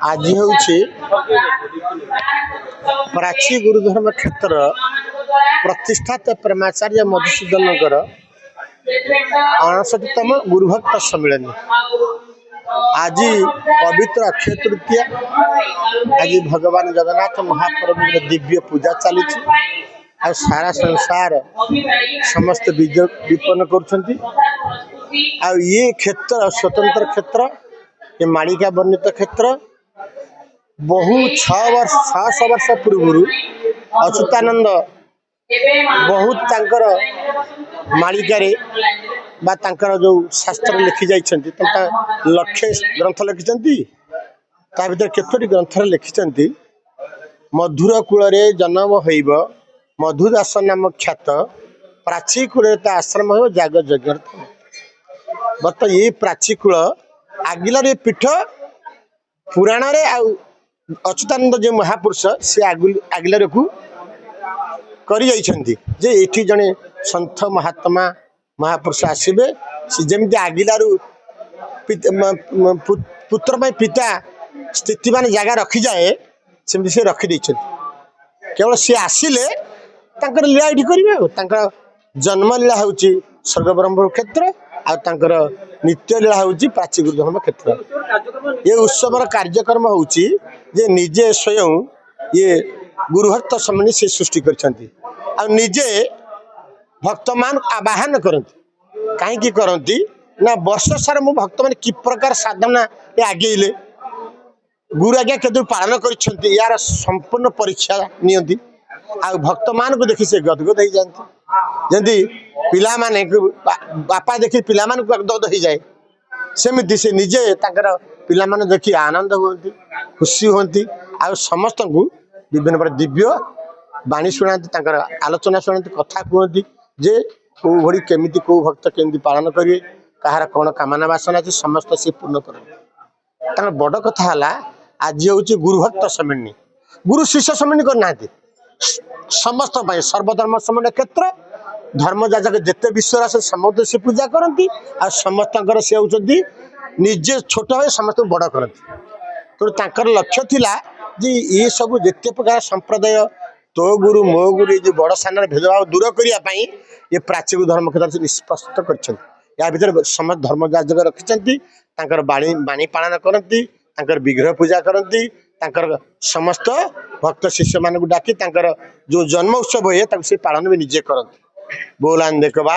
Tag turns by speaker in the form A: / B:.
A: आज हूँ प्राची गुरुधर्म क्षेत्र प्रतिष्ठाता प्रेमाचार्य मधुसूदन 69तम गुरुभक्त सम्मेलन। आज पवित्र अक्षय तृतीया, आज भगवान जगन्नाथ महाप्रभु दिव्य पूजा चली। सारा संसार समस्त विपन्न कर ये क्षेत्र स्वतंत्र क्षेत्र, ये मालिका वर्णित क्षेत्र। बहु 600 वर्ष पूर्व अच्युतानंद बहुत तांकर मालिकार बा तांकर जो शास्त्र लिखी जाइछन्ति लक्षे ग्रंथ लिखिछन्ति। ता भीतर केतोटी ग्रंथ लिखिछन्ति मधुर कूल जन्म होइब मधुदास नाम ख्यात प्राची कूल आश्रम हो जाग यज्ञ। बत ये प्राची कूल आगिलार पीठ पुराण रे अच्युतानंद जो महापुरुष से आगिलार को करी जाइछन्ति जे एठी जने संत महात्मा महापुरुष आसबे जमी आगिलारू पुत्र में पिता स्थिति मान जगह रखी जाए सेमती से रखी देछन। केवल सी आसिले तांकर लीला एठी करिवे। जन्म लीला होची स्वर्ग ब्रह्म क्षेत्र आर नित्य लीला होची प्राची गुरुधर्म क्षेत्र। ये उत्सवर कार्यक्रम होची जे निजे स्वयं ये गुरुभक्त सम्मेलन से सृष्टि करछन्ति आ निजे भक्त मान आवाहन करती। कहीं करती ना वर्ष सारा मो भक्त मान कि प्रकार साधना आगेले गुरु आज्ञा केदू पालन कर यार संपूर्ण परीक्षा नियंती आ भक्त मान को देखी से गदगद हो जाती। जमी पिला माने बापा देखी पिला मान को गदगद हो जाए सेमती से निजे ताकर पिला मान देखी आनंद हुंती खुशी हुंती आ समस्त को विभिन्न प्रकार दिव्य बाणी शुणाती आलोचना शुणाती कथा कहती जे कौ घड़ी केमिति कौ भक्त केमिति पालन करिए कहार कौन कामना वासना अच्छे समस्त से पूर्ण कर। बड़ कथा है आज हूँ गुरुभक्त सम्मेलन। गुरु शिष्य सम्मेलन करना समस्त सर्वधर्म सम्मेलन क्षेत्र धर्म जाजक जिते विश्व आस समस्त से पूजा करती आ समस्त से होती निजे छोट हो समस्त बड़ करती। तेणु लक्ष्य थिला जे ये सब जिते प्रकार संप्रदाय तो गुरु मो गुरु जो बड़ सान भेदभाव दूर करने ये प्राची धर्म क्षेत्र से निष्पष्ट कर समस्त धर्म जाजक रखिंट बाणी पालन करती विग्रह पूजा करती समस्त भक्त शिष्य मान डाकी जो जन्म उत्सव है से पालन भी निजे करती। बोलान देखबा।